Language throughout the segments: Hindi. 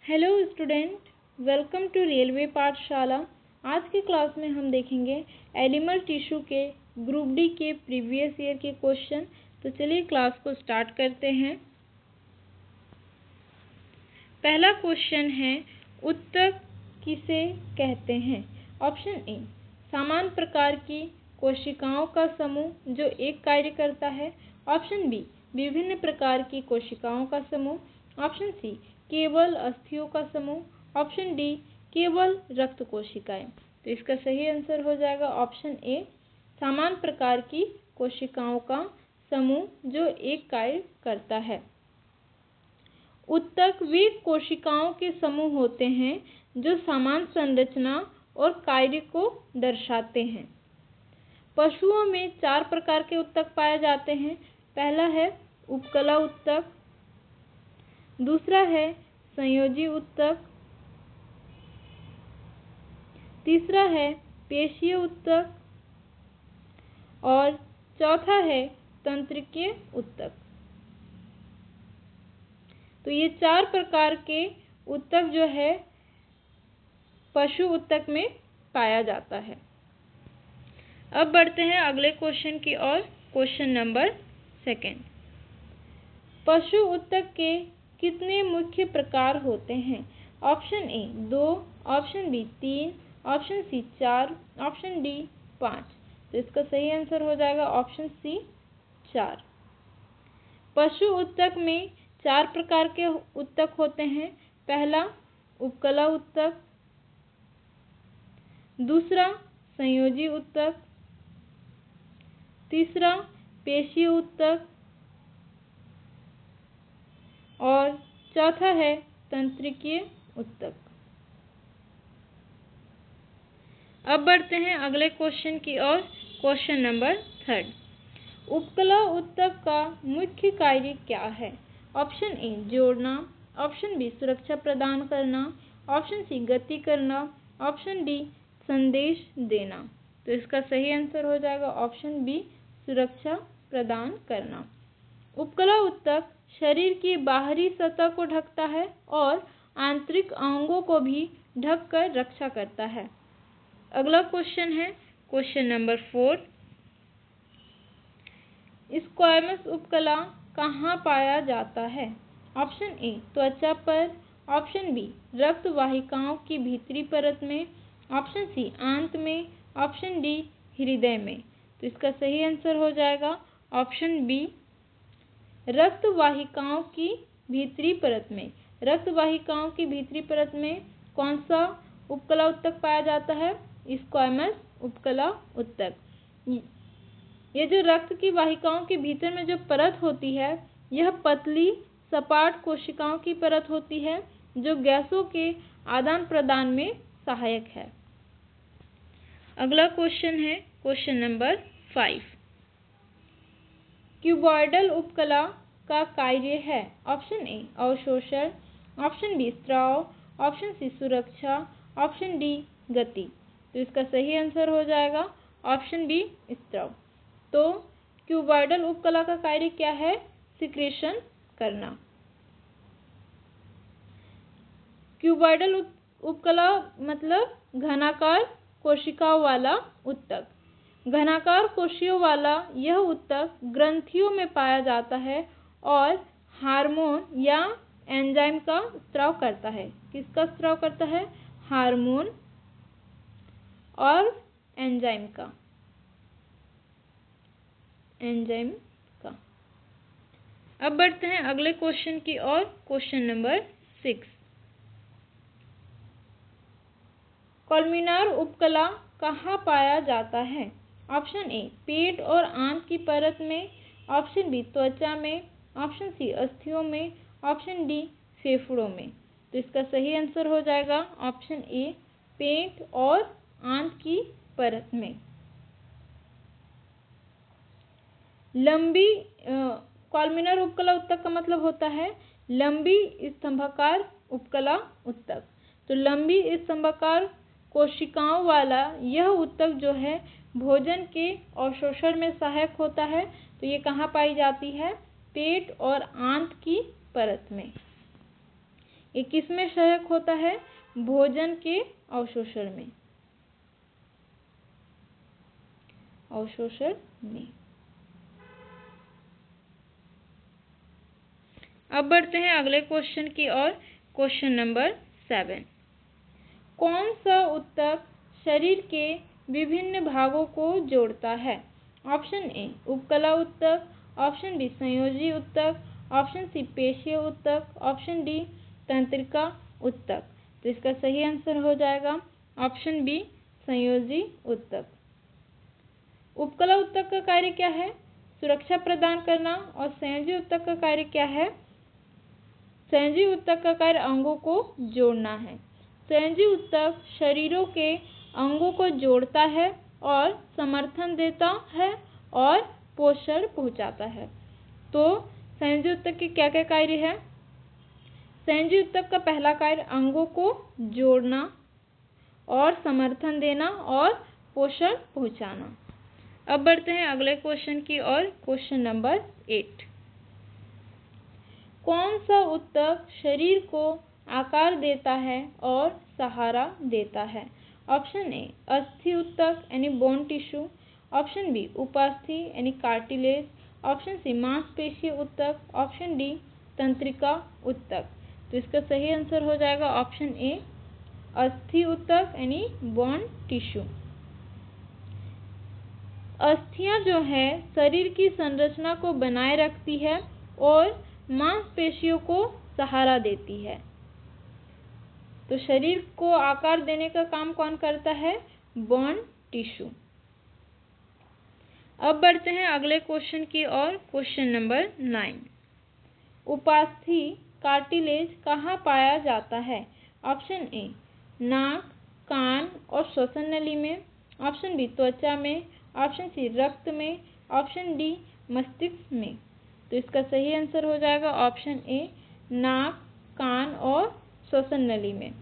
Hello student, welcome to railway पाठशाला। आज की क्लास में हम देखेंगे एनिमल टिश्यू के ग्रुप डी के प्रीवियस ईयर के क्वेश्चन। तो चलिए क्लास को स्टार्ट करते हैं। पहला क्वेश्चन है, उत्तक किसे कहते हैं? ऑप्शन ए, समान प्रकार की कोशिकाओं का समूह जो एक कार्य करता है। ऑप्शन बी, विभिन्न प्रकार की कोशिकाओं का समूह। ऑप्शन सी, केवल अस्थियों का समूह। ऑप्शन डी, केवल रक्त कोशिकाएं। तो इसका सही आंसर हो जाएगा ऑप्शन ए, समान प्रकार की कोशिकाओं का समूह जो एक कार्य करता है। उत्तक वे कोशिकाओं के समूह होते हैं जो समान संरचना और कार्य को दर्शाते हैं। पशुओं में 4 प्रकार के उत्तक पाए जाते हैं। पहला है उपकला उत्तक, दूसरा है संयोजी उत्तक, तीसरा है पेशीय उत्तक और चौथा है तंत्रिकीय उत्तक। तो ये 4 प्रकार के उत्तक जो है पशु उत्तक में पाया जाता है। अब बढ़ते हैं अगले क्वेश्चन की ओर। Question number 2। पशु उत्तक के कितने मुख्य प्रकार होते हैं? Option A 2, option B 3, option C 4, option D 5। तो इसका सही आंसर हो जाएगा ऑप्शन सी 4। पशु उत्तक में 4 प्रकार के उत्तक होते हैं। पहला उपकला उत्तक, दूसरा संयोजी उत्तक, तीसरा पेशीय उत्तक और चौथा है तंत्रिकीय उत्तक। अब बढ़ते हैं अगले क्वेश्चन की ओर। Question number 3। उपकला उत्तक का मुख्य कार्य क्या है? ऑप्शन ए जोड़ना, ऑप्शन बी सुरक्षा प्रदान करना, ऑप्शन सी गति करना, ऑप्शन डी संदेश देना। तो इसका सही आंसर हो जाएगा ऑप्शन बी सुरक्षा प्रदान करना। उपकला उत्तक शरीर की बाहरी सतह को ढकता है और आंतरिक अंगों को भी ढककर रक्षा करता है। अगला क्वेश्चन है क्वेश्चन नंबर 4। स्क्वैमस उपकला कहाँ पाया जाता है? ऑप्शन ए त्वचा पर, ऑप्शन बी रक्त वाहिकाओं की भीतरी परत में, ऑप्शन सी आंत में, ऑप्शन डी हृदय में। तो इसका सही आंसर हो जाएगा ऑप्शन बी रक्त वाहिकाओं की भीतरी परत में। रक्त वाहिकाओं की भीतरी परत में कौन सा उपकला उत्तक पाया जाता है? स्क्वैमस उपकला उत्तक। ये जो रक्त की वाहिकाओं के भीतर में जो परत होती है, यह पतली सपाट कोशिकाओं की परत होती है जो गैसों के आदान प्रदान में सहायक है। अगला क्वेश्चन है क्वेश्चन नंबर 5। क्यूबॉइडल उपकला का कार्य है? ऑप्शन ए अवशोषण, ऑप्शन बी स्राव, ऑप्शन सी सुरक्षा, ऑप्शन डी गति। तो इसका सही आंसर हो जाएगा ऑप्शन बी स्राव। तो क्यूबॉइडल उपकला का कार्य क्या है? सिक्रेशन करना। क्यूबॉइडल उपकला मतलब घनाकार कोशिकाओं वाला उत्तक। घनाकार कोशियों वाला यह उत्तक ग्रंथियों में पाया जाता है और हार्मोन या एंजाइम का स्राव करता है। किसका स्राव करता है? हार्मोन और एंजाइम का। अब बढ़ते हैं अगले क्वेश्चन की ओर। Question number 6। कॉलमिनार उपकला कहाँ पाया जाता है? ऑप्शन ए पेट और आंत की परत में, ऑप्शन बी त्वचा में, ऑप्शन सी अस्थियों में, ऑप्शन डी फेफड़ों में। तो इसका सही आंसर हो जाएगा ऑप्शन ए पेट और आंत की परत में। लंबी कॉलमिनार उपकला उत्तक का मतलब होता है लंबी स्तंभाकार उपकला उत्तक। तो लंबी स्तंभाकार कोशिकाओं वाला यह उत्तक जो है भोजन के अवशोषण में सहायक होता है। तो ये कहाँ पाई जाती है? पेट और आंत की परत में। ये किस में सहायक होता है? भोजन के अवशोषण में। अब बढ़ते हैं अगले क्वेश्चन की ओर। Question number 7। कौन सा ऊतक शरीर के विभिन्न भागों को जोड़ता है? ऑप्शन ए उपकला ऊतक, ऑप्शन बी संयोजी ऊतक, ऑप्शन सी पेशीय ऊतक, ऑप्शन डी तंत्रिका ऊतक। तो इसका सही आंसर हो जाएगा ऑप्शन बी संयोजी ऊतक। उपकला ऊतक का कार्य क्या है? सुरक्षा प्रदान करना। और संयोजी ऊतक का कार्य क्या है? संयोजी ऊतक का कार्य अंगों को जोड़ना है। संयोजी ऊतक शरीरों के अंगों को जोड़ता है और समर्थन देता है और पोषण पहुंचाता है। तो संयोजी ऊतक के क्या क्या कार्य है? संयोजी ऊतक का पहला कार्य अंगों को जोड़ना और समर्थन देना और पोषण पहुंचाना। अब बढ़ते हैं अगले क्वेश्चन की ओर। Question number 8। कौन सा ऊतक शरीर को आकार देता है और सहारा देता है? ऑप्शन ए अस्थि ऊतक यानी बोन टिश्यू, ऑप्शन बी उपास्थि यानी कार्टिलेज, ऑप्शन सी मांसपेशीय ऊतक, ऑप्शन डी तंत्रिका ऊतक। तो इसका सही आंसर हो जाएगा ऑप्शन ए अस्थि ऊतक यानी बोन टिश्यू। अस्थियां जो है शरीर की संरचना को बनाए रखती है और मांसपेशियों को सहारा देती है। तो शरीर को आकार देने का काम कौन करता है? Bone tissue. अब बढ़ते हैं अगले क्वेश्चन की ओर। Question number 9। उपास्थि कार्टिलेज कहाँ पाया जाता है? ऑप्शन ए नाक, कान और श्वसन नली में, ऑप्शन बी त्वचा में, ऑप्शन सी रक्त में, ऑप्शन डी मस्तिष्क में। तो इसका सही आंसर हो जाएगा ऑप्शन ए नाक, कान और श्वसन नली में।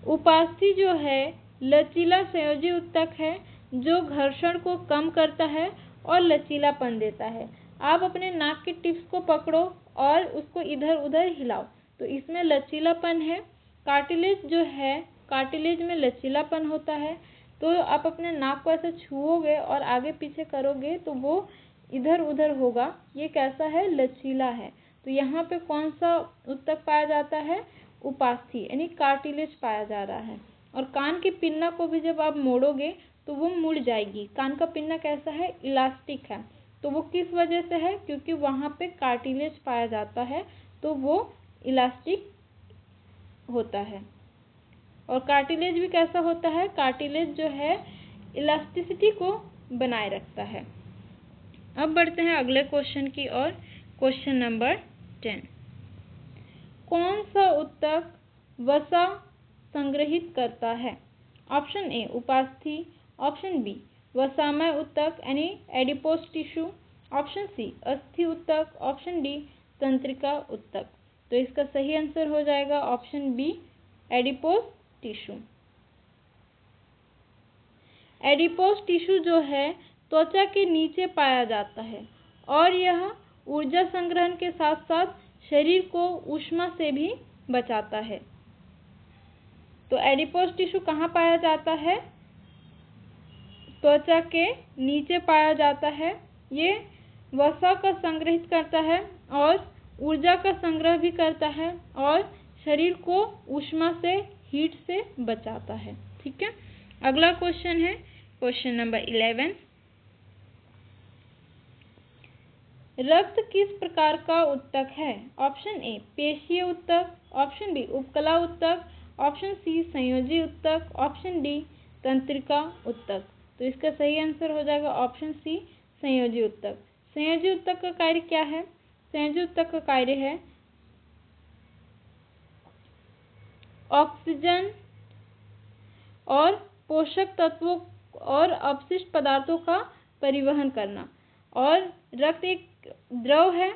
उपास्थि जो है लचीला संयोजी ऊतक है जो घर्षण को कम करता है और लचीलापन देता है। आप अपने नाक के टिप्स को पकड़ो और उसको इधर उधर हिलाओ तो इसमें लचीलापन है। कार्टिलेज जो है कार्टिलेज में लचीलापन होता है। तो आप अपने नाक को ऐसे छुओगे और आगे पीछे करोगे तो वो इधर उधर होगा। ये कैसा है? लचीला है। तो यहाँ पे कौन सा ऊतक पाया जाता है? उपास्थि यानी कार्टिलेज पाया जा रहा है। और कान की पिन्ना को भी जब आप मोड़ोगे तो वो मुड़ जाएगी। कान का पिन्ना कैसा है? इलास्टिक है। तो वो किस वजह से है? क्योंकि वहाँ पे कार्टिलेज पाया जाता है तो वो इलास्टिक होता है। और कार्टिलेज भी कैसा होता है? कार्टिलेज जो है इलास्टिसिटी को बनाए रखता है। अब बढ़ते हैं अगले क्वेश्चन की ओर। Question number 10। कौन सा ऊतक वसा संग्रहित करता है? ऑप्शन ए उपास्थि, ऑप्शन बी वसामय ऊतक यानी एडिपोस टिश्यू, ऑप्शन सी अस्थि ऊतक, ऑप्शन डी तंत्रिका ऊतक। तो इसका सही आंसर हो जाएगा option B adipose tissue. Adipose tissue जो है त्वचा के नीचे पाया जाता है और यह ऊर्जा संग्रहण के साथ साथ शरीर को ऊष्मा से भी बचाता है। तो एडिपोस टिश्यू कहाँ पाया जाता है? त्वचा के नीचे पाया जाता है। ये वसा का संग्रहित करता है और ऊर्जा का संग्रह भी करता है और शरीर को ऊष्मा से हीट से बचाता है। ठीक है। अगला क्वेश्चन है क्वेश्चन नंबर 11। रक्त किस प्रकार का ऊतक है? ऑप्शन ए पेशीय ऊतक, ऑप्शन बी उपकला ऊतक, ऑप्शन सी संयोजी ऊतक, ऑप्शन डी तंत्रिका ऊतक। तो इसका सही आंसर हो जाएगा ऑप्शन सी संयोजी ऊतक। संयोजी ऊतक का कार्य क्या है? संयोजी ऊतक का कार्य है ऑक्सीजन और पोषक तत्वों और अपशिष्ट पदार्थों का परिवहन करना। और रक्त एक द्रव है।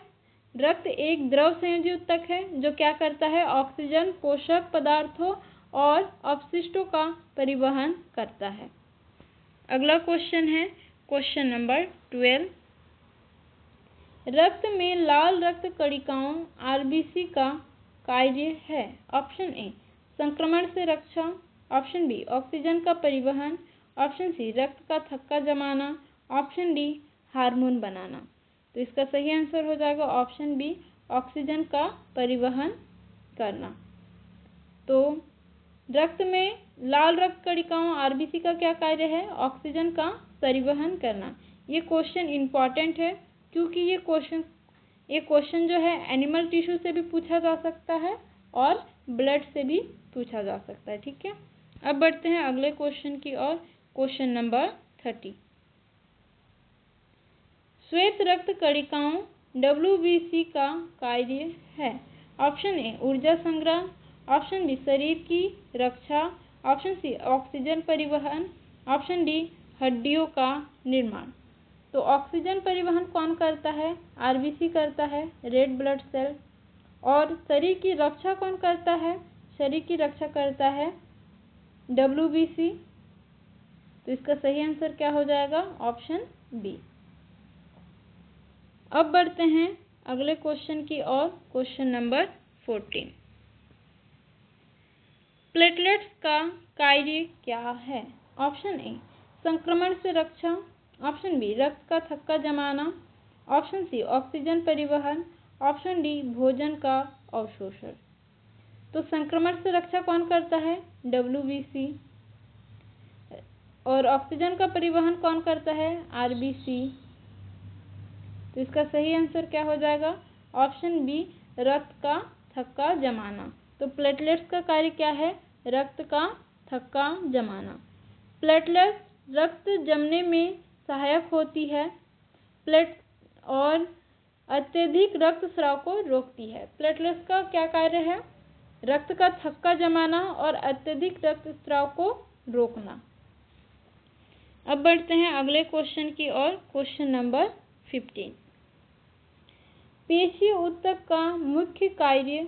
रक्त एक द्रव संयोजी ऊतक है जो क्या करता है? ऑक्सीजन, पोषक पदार्थों और अपशिष्टों का परिवहन करता है। अगला क्वेश्चन है क्वेश्चन नंबर 12। रक्त में लाल रक्त कणिकाओं आरबीसी का कार्य है? ऑप्शन ए संक्रमण से रक्षा, ऑप्शन बी ऑक्सीजन का परिवहन, ऑप्शन सी रक्त का थक्का जमाना, ऑप्शन डी हार्मोन बनाना। तो इसका सही आंसर हो जाएगा ऑप्शन बी ऑक्सीजन का परिवहन करना। तो रक्त में लाल रक्त कणिकाओं आरबीसी का क्या कार्य है? ऑक्सीजन का परिवहन करना। ये क्वेश्चन इम्पॉर्टेंट है क्योंकि ये क्वेश्चन जो है एनिमल टिश्यू से भी पूछा जा सकता है और ब्लड से भी पूछा जा सकता है। ठीक है, अब बढ़ते हैं अगले क्वेश्चन की ओर। Question number 30। श्वेत रक्त कणिकाओं WBC का कार्य है? ऑप्शन ए ऊर्जा संग्रह, ऑप्शन बी शरीर की रक्षा, ऑप्शन सी ऑक्सीजन परिवहन, ऑप्शन डी हड्डियों का निर्माण। तो ऑक्सीजन परिवहन कौन करता है? आरबीसी करता है, रेड ब्लड सेल। और शरीर की रक्षा कौन करता है? शरीर की रक्षा करता है WBC। तो इसका सही आंसर क्या हो जाएगा? Option B. अब बढ़ते हैं अगले क्वेश्चन की ओर। Question number 14। प्लेटलेट्स का कार्य क्या है? ऑप्शन ए संक्रमण से रक्षा, ऑप्शन बी रक्त का थक्का जमाना, ऑप्शन सी ऑक्सीजन परिवहन, ऑप्शन डी भोजन का अवशोषण। तो संक्रमण से रक्षा कौन करता है? WBC। और ऑक्सीजन का परिवहन कौन करता है? RBC। तो इसका सही आंसर क्या हो जाएगा? ऑप्शन बी रक्त का थक्का जमाना। तो प्लेटलेट्स का कार्य क्या है? रक्त का थक्का जमाना। प्लेटलेट्स रक्त जमने में सहायक होती है और अत्यधिक रक्तस्राव को रोकती है। प्लेटलेट्स का क्या कार्य है? रक्त का थक्का जमाना और अत्यधिक रक्तस्राव को रोकना। अब बढ़ते हैं अगले क्वेश्चन की ओर। Question number 15। पेशीय ऊतक का मुख्य कार्य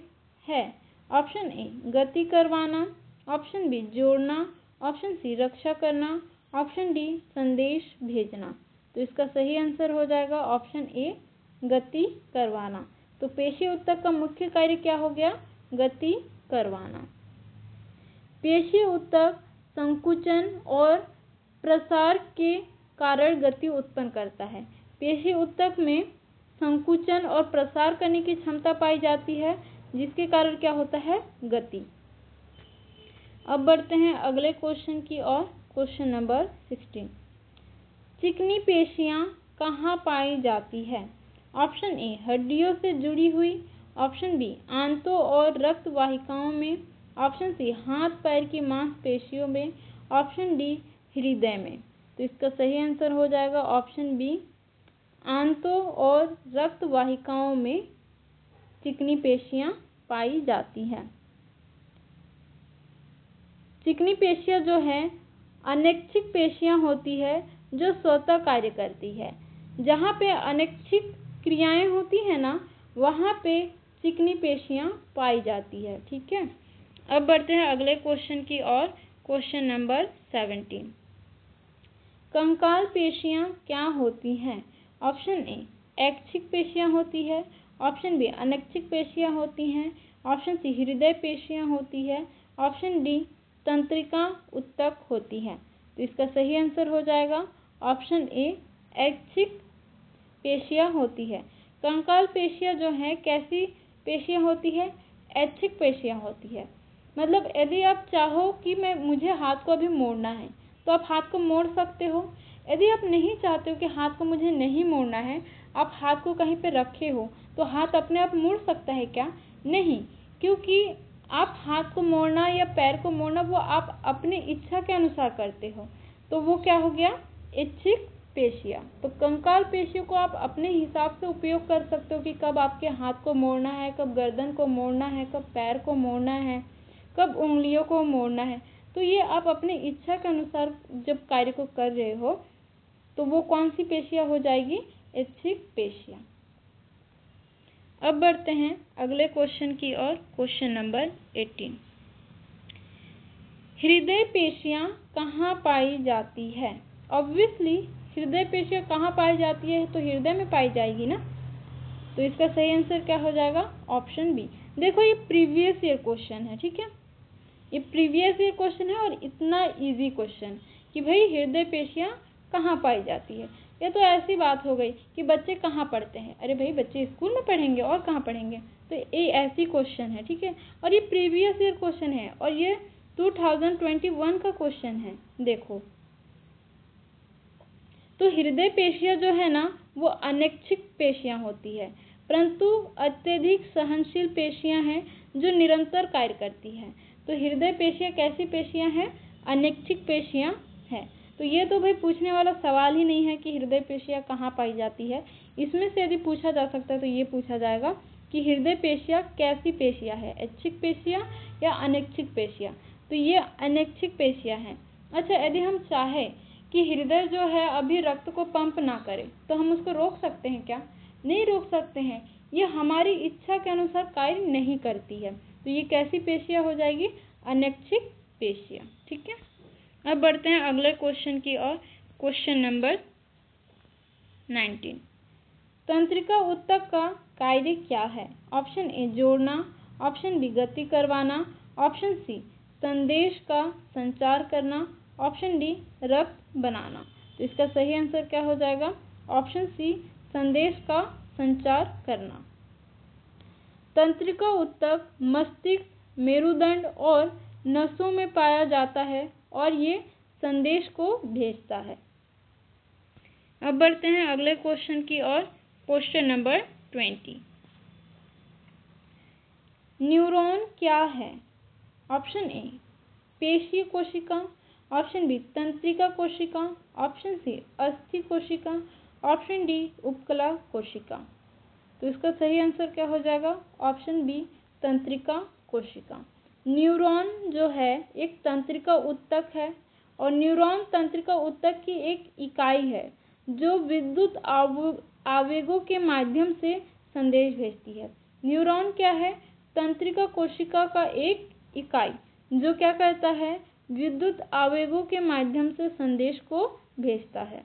है? ऑप्शन ए गति करवाना, ऑप्शन बी जोड़ना, ऑप्शन सी रक्षा करना, ऑप्शन डी संदेश भेजना। तो इसका सही आंसर हो जाएगा ऑप्शन ए गति करवाना। तो पेशीय ऊतक का मुख्य कार्य क्या हो गया? गति करवाना। पेशीय ऊतक संकुचन और प्रसार के कारण गति उत्पन्न करता है। पेशीय ऊतक में संकुचन और प्रसार करने की क्षमता पाई जाती है, जिसके कारण क्या होता है? गति। अब बढ़ते हैं अगले क्वेश्चन की ओर। Question number 16। चिकनी पेशियां कहाँ पाई जाती है? ऑप्शन ए हड्डियों से जुड़ी हुई, ऑप्शन बी आंतों और रक्त वाहिकाओं में, ऑप्शन सी हाथ पैर की मांसपेशियों में, ऑप्शन डी हृदय में। तो इसका सही आंसर हो जाएगा ऑप्शन बी आंतों और रक्त वाहिकाओं में चिकनी पेशियां पाई जाती हैं। चिकनी पेशियां जो है अनैच्छिक पेशियां होती है जो स्वतः कार्य करती है। जहाँ पे अनैच्छिक क्रियाएं होती है ना, वहाँ पे चिकनी पेशियां पाई जाती है। ठीक है, अब बढ़ते हैं अगले क्वेश्चन की ओर। Question number 17। कंकाल पेशियां क्या होती हैं? ऑप्शन ए ऐच्छिक पेशियां होती है, ऑप्शन बी अनैच्छिक पेशियां होती हैं, ऑप्शन सी हृदय पेशियां होती है, ऑप्शन डी तंत्रिका ऊतक होती है। तो इसका सही आंसर हो जाएगा ऑप्शन ए ऐच्छिक पेशियां होती है। कंकाल पेशियां जो है कैसी पेशियां होती है? ऐच्छिक पेशियां होती है। मतलब यदि आप चाहो कि मुझे हाथ को अभी मोड़ना है तो आप हाथ को मोड़ सकते हो। यदि आप नहीं चाहते हो कि हाथ को मुझे नहीं मोड़ना है, आप हाथ को कहीं पे रखे हो, तो हाथ अपने आप मुड़ सकता है क्या? नहीं, क्योंकि आप हाथ को मोड़ना या पैर को मोड़ना वो आप अपनी इच्छा के अनुसार करते हो, तो वो क्या हो गया? इच्छिक पेशियां। तो कंकाल पेशियों को आप अपने हिसाब से उपयोग कर सकते हो कि कब आपके हाथ को मोड़ना है, कब गर्दन को मोड़ना है, कब पैर को मोड़ना है, कब उंगलियों को मोड़ना है। तो ये आप अपनी इच्छा के अनुसार जब कार्य को कर रहे हो तो वो कौन सी पेशियां हो जाएगी? इच्छिक पेशियां। अब बढ़ते हैं अगले क्वेश्चन की ओर। Question number 18। हृदय पेशियां कहाँ पाई जाती है? ऑब्वियसली हृदय पेशियां कहाँ पाई जाती है? तो हृदय में पाई जाएगी ना। तो इसका सही आंसर क्या हो जाएगा? Option B. देखो ये प्रीवियस ईयर क्वेश्चन है, ठीक है, ये प्रीवियस ईयर क्वेश्चन है और इतना इजी क्वेश्चन कि भाई हृदय पेशियाँ कहाँ पाई जाती है। ये तो ऐसी बात हो गई कि बच्चे कहाँ पढ़ते हैं, अरे भाई बच्चे स्कूल में पढ़ेंगे और कहाँ पढ़ेंगे, तो ये ऐसी क्वेश्चन है, ठीक है, और ये प्रीवियस ईयर क्वेश्चन है और ये 2021 का क्वेश्चन है। देखो तो हृदय पेशियाँ जो है ना वो अनैच्छिक पेशियाँ होती है, परंतु अत्यधिक सहनशील पेशियाँ हैं जो निरंतर कार्य करती हैं। तो हृदय पेशियाँ कैसी पेशियाँ हैं? अनैच्छिक पेशियाँ हैं। तो ये तो भाई पूछने वाला सवाल ही नहीं है कि हृदय पेशियाँ कहाँ पाई जाती है। इसमें से यदि पूछा जा सकता है तो ये पूछा जाएगा कि हृदय पेशियाँ कैसी पेशियाँ है, ऐच्छिक पेशियाँ या अनैच्छिक पेशियाँ। तो ये अनैच्छिक पेशियाँ हैं। अच्छा, यदि हम चाहें कि हृदय जो है अभी रक्त को पंप ना करे तो हम उसको रोक सकते हैं क्या? नहीं रोक सकते हैं, ये हमारी इच्छा के अनुसार कार्य नहीं करती है। तो ये कैसी पेशियाँ हो जाएगी? अनैच्छिक पेशियाँ, ठीक है। अब बढ़ते हैं अगले क्वेश्चन की ओर। Question number 19। तंत्रिका ऊतक का कार्य क्या है? ऑप्शन ए जोड़ना, ऑप्शन बी गति करवाना, ऑप्शन सी संदेश का संचार करना, ऑप्शन डी रक्त बनाना। तो इसका सही आंसर क्या हो जाएगा? ऑप्शन सी संदेश का संचार करना। तंत्रिका ऊतक मस्तिष्क, मेरुदंड और नसों में पाया जाता है और ये संदेश को भेजता है। अब बढ़ते हैं अगले क्वेश्चन की ओर। Question number 20। न्यूरॉन क्या है? ऑप्शन ए पेशीय कोशिका, ऑप्शन बी तंत्रिका कोशिका, ऑप्शन सी अस्थि कोशिका, ऑप्शन डी उपकला कोशिका। तो इसका सही आंसर क्या हो जाएगा? ऑप्शन बी तंत्रिका कोशिका। न्यूरॉन जो है एक तंत्रिका ऊतक है और न्यूरॉन तंत्रिका ऊतक की एक इकाई है जो विद्युत आवेगों के माध्यम से संदेश भेजती है। न्यूरॉन क्या है? तंत्रिका कोशिका का एक इकाई जो क्या करता है? विद्युत आवेगों के माध्यम से संदेश को भेजता है।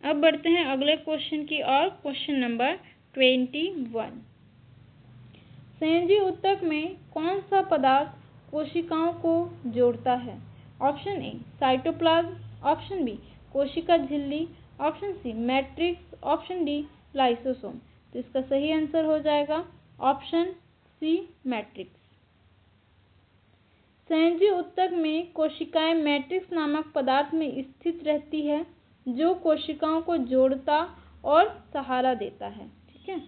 अब बढ़ते हैं अगले क्वेश्चन की ओर। Question number 21। संयोजी ऊतक में कौन सा पदार्थ कोशिकाओं को जोड़ता है? Option A cytoplasm, option B कोशिका झिल्ली, option C matrix, option D lysosome. तो इसका सही आंसर हो जाएगा ऑप्शन सी मैट्रिक्स। संयोजी ऊतक में कोशिकाएं मैट्रिक्स नामक पदार्थ में स्थित रहती है जो कोशिकाओं को जोड़ता और सहारा देता है, ठीक है।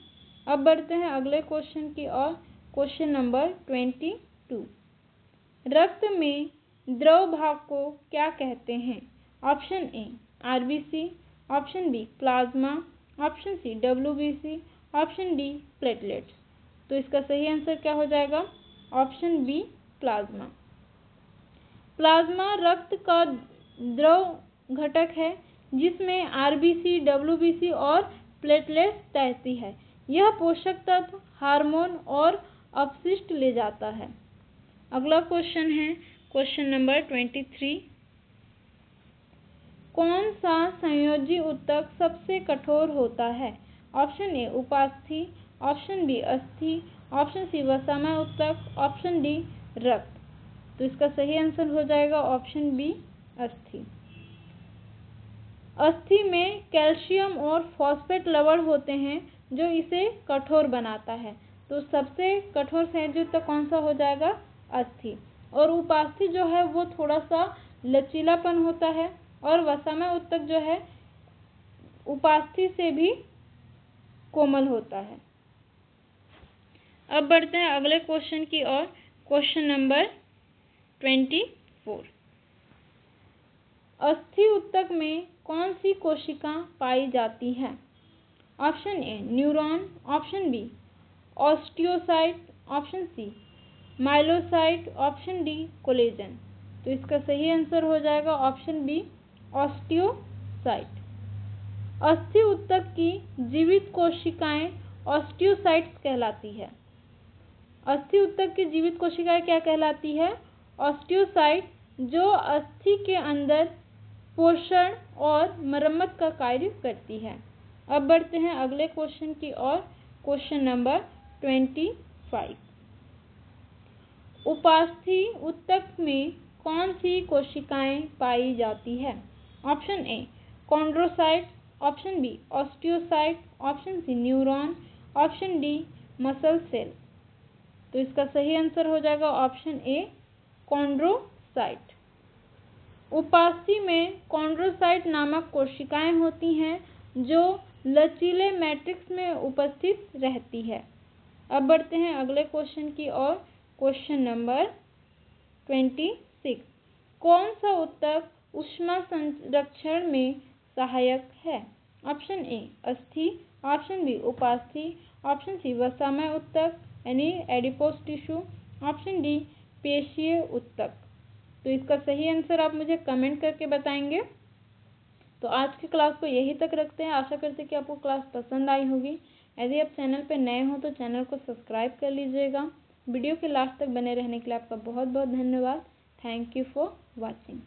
अब बढ़ते हैं अगले क्वेश्चन की ओर। Question number 22। रक्त में द्रव भाग को क्या कहते हैं? Option A RBC, option B plasma, option C WBC, option D platelets. तो इसका सही आंसर क्या हो जाएगा? Option B plasma. प्लाज्मा रक्त का द्रव घटक है जिसमें आरबीसी, डब्ल्यूबीसी और प्लेटलेट्स तैरती है। यह पोषक तत्व, हार्मोन और अपशिष्ट ले जाता है। अगला क्वेश्चन है क्वेश्चन नंबर 23। कौन सा संयोजी ऊतक सबसे कठोर होता है? ऑप्शन ए उपास्थि, ऑप्शन बी अस्थि, ऑप्शन सी वसामय ऊतक, ऑप्शन डी रक्त। तो इसका सही आंसर हो जाएगा ऑप्शन बी अस्थि। अस्थि में कैल्शियम और फॉस्फेट लवण होते हैं जो इसे कठोर बनाता है। तो सबसे कठोर संयोजी ऊतक कौन सा हो जाएगा? अस्थि। और उपास्थि जो है वो थोड़ा सा लचीलापन होता है और वसामय ऊतक जो है उपास्थि से भी कोमल होता है। अब बढ़ते हैं अगले क्वेश्चन की ओर। Question number 24। अस्थि ऊतक में कौन सी कोशिका पाई जाती है? Option A neuron, option B osteocyte, option C myelocyte, option D collagen. तो इसका सही आंसर हो जाएगा ऑप्शन बी ऑस्टियोसाइट। अस्थि ऊतक की जीवित कोशिकाएं ऑस्टियोसाइट्स कहलाती है। अस्थि ऊतक की जीवित कोशिकाएं क्या कहलाती है? ऑस्टियोसाइट, जो अस्थि के अंदर पोषण और मरम्मत का कार्य करती है। अब बढ़ते हैं अगले क्वेश्चन की ओर। Question number 25। उपास्थि ऊतक में कौन सी कोशिकाएं पाई जाती है? Option A chondrocyte, option B osteocyte, option C neuron, option D muscle cell. तो इसका सही आंसर हो जाएगा ऑप्शन ए कॉन्ड्रोसाइट। उपास्थि में कॉन्ड्रोसाइट नामक कोशिकाएं होती हैं जो लचीले मैट्रिक्स में उपस्थित रहती है। अब बढ़ते हैं अगले क्वेश्चन की ओर। Question number 26। कौन सा ऊतक ऊष्मा संरक्षण में सहायक है? ऑप्शन ए अस्थि, ऑप्शन बी उपास्थि, ऑप्शन सी वसामय ऊतक यानी एडिपोज टिश्यू, ऑप्शन डी पेशीय ऊतक। तो इसका सही आंसर आप मुझे कमेंट करके बताएंगे। तो आज की क्लास को यहीं तक रखते हैं। आशा करते हैं कि आपको क्लास पसंद आई होगी। यदि आप चैनल पर नए हो तो चैनल को सब्सक्राइब कर लीजिएगा। वीडियो के लास्ट तक बने रहने के लिए आपका बहुत बहुत धन्यवाद। Thank you for watching.